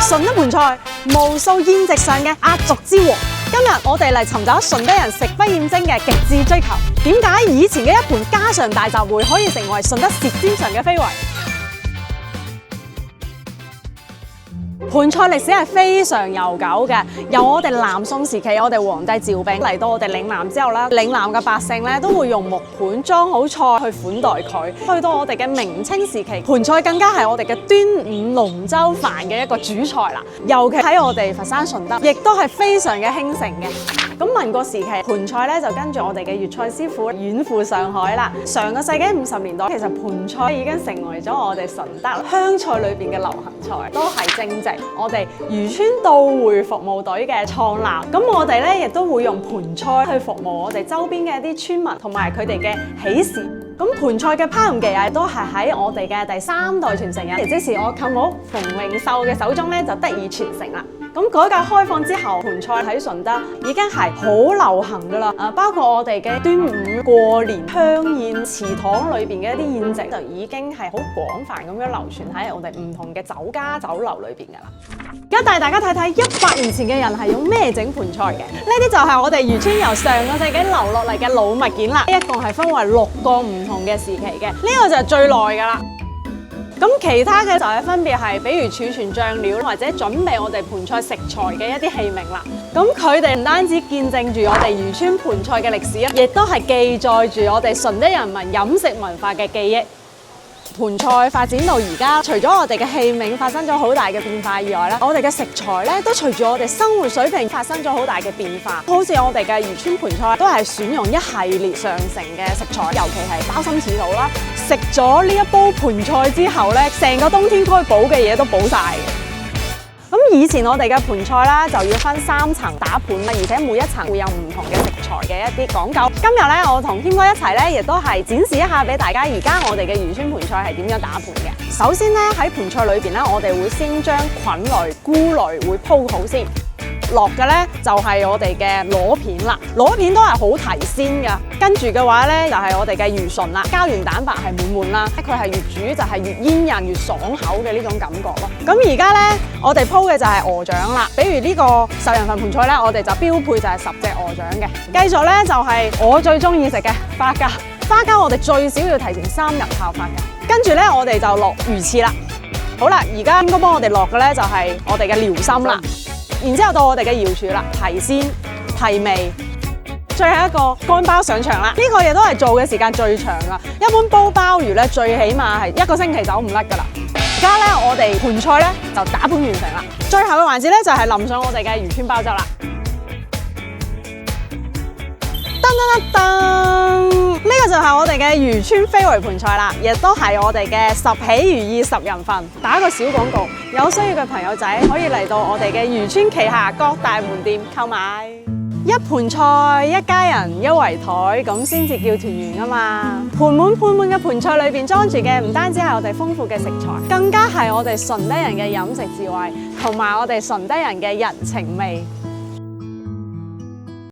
順德盆菜，無數宴席上嘅壓軸之王。今日我哋嚟尋找順德人食不厭精嘅極致追求。點解以前嘅一盤家常大集會可以成為順德舌尖上嘅非遺？盆菜歷史係非常悠久嘅，由我哋南宋時期，我哋皇帝趙昺嚟到我哋嶺南之後咧，嶺南嘅百姓咧都會用木盤裝好菜去款待佢。去到我哋嘅明清時期，盆菜更加係我哋嘅端午龍舟飯嘅一個主菜啦。尤其喺我哋佛山順德，亦都係非常嘅興盛嘅。咁民國時期，盆菜咧就跟住我哋嘅粵菜師傅遠赴上海啦。上個世紀50年代，其實盆菜已經成為咗我哋順德湘菜裏邊嘅流行菜，都係正值我哋漁村到會服務隊嘅創立。咁我哋咧亦都會用盆菜去服務我哋周邊嘅一啲村民同埋佢哋嘅喜事。咁盆菜嘅烹飪技藝都係喺我哋嘅第3代傳承人，即是我舅母馮永秀嘅手中咧就得以傳承啦。咁改革開放之後，盆菜喺順德已經係好流行㗎啦。包括我哋嘅端午、過年、香宴、祠堂裏邊嘅一啲宴席，就已經係好廣泛咁樣流傳喺我哋唔同嘅酒家酒樓裏邊㗎啦。而家帶大家睇睇100年前嘅人係用咩整盆菜嘅？呢啲就係我哋漁村由上個世紀留落嚟嘅老物件啦。一共係分為6個唔同嘅時期嘅，呢個就係最耐㗎啦。咁其他嘅就係分別係，比如儲存醬料或者準備我哋盆菜食材嘅一啲器皿啦。咁佢哋唔單止見證住我哋漁村盆菜嘅歷史，亦都係記載住我哋順德人民飲食文化嘅記憶。盆菜發展到而家，除咗我哋嘅器皿發生咗好大嘅變化以外咧，我哋嘅食材咧都隨住我哋生活水平發生咗好大嘅變化。好似我哋嘅漁村盆菜都係選用一系列上乘嘅食材，尤其係鮑參翅肚啦。食咗呢一煲盆菜之後咧，成個冬天該補嘅嘢都補晒嘅。咁以前我哋嘅盆菜啦，就要分3層打盤啦，而且每一層會有唔同嘅食材嘅一啲講究。今日咧，我同添哥一齊咧，亦都係展示一下俾大家，而家我哋嘅漁村盆菜係點樣打盤嘅。首先咧，喺盆菜裏邊咧，我哋會先將菌類、菇類會鋪好先。落嘅咧就係我哋嘅螺片啦，螺片都係好提鮮噶。跟住嘅話咧就係我哋嘅魚唇啦，膠原蛋白係滿滿啦，佢係越煮就係越煙韌越爽口嘅呢種感覺咯。咁而家咧我哋鋪嘅就係鵝掌啦，比如呢個10人份盆菜咧，我哋就標配就係10隻鵝掌嘅。繼續咧就係我最中意食嘅花膠，花膠我哋最少要提前3日泡發嘅。跟住咧我哋就落魚翅啦。好啦，而家應該幫我哋落嘅咧就係我哋嘅遼參啦。然之後到我哋嘅瑤柱啦，提鮮提味，最後一個乾鮑上場啦。呢個亦都係做嘅時間最長噶。一般煲鮑魚咧，最起碼係1個星期走唔甩噶啦。而家咧，我哋盆菜咧就打盤完成啦。最後嘅環節咧就係淋上我哋嘅漁村包汁啦。噔噔噔噔，呢個就係我哋嘅漁村非遺盆菜啦，亦都係我哋嘅10喜如意10人份。打個小廣告，有需要嘅朋友仔可以嚟到我哋嘅漁村旗下各大門店購買。一盆菜一家人一圍台，咁先至叫團圓啊嘛！盤滿缽滿嘅盆菜裏邊裝住嘅唔單止係我哋豐富嘅食材，更加係我哋順德人嘅飲食智慧，同埋我哋順德人嘅人情味。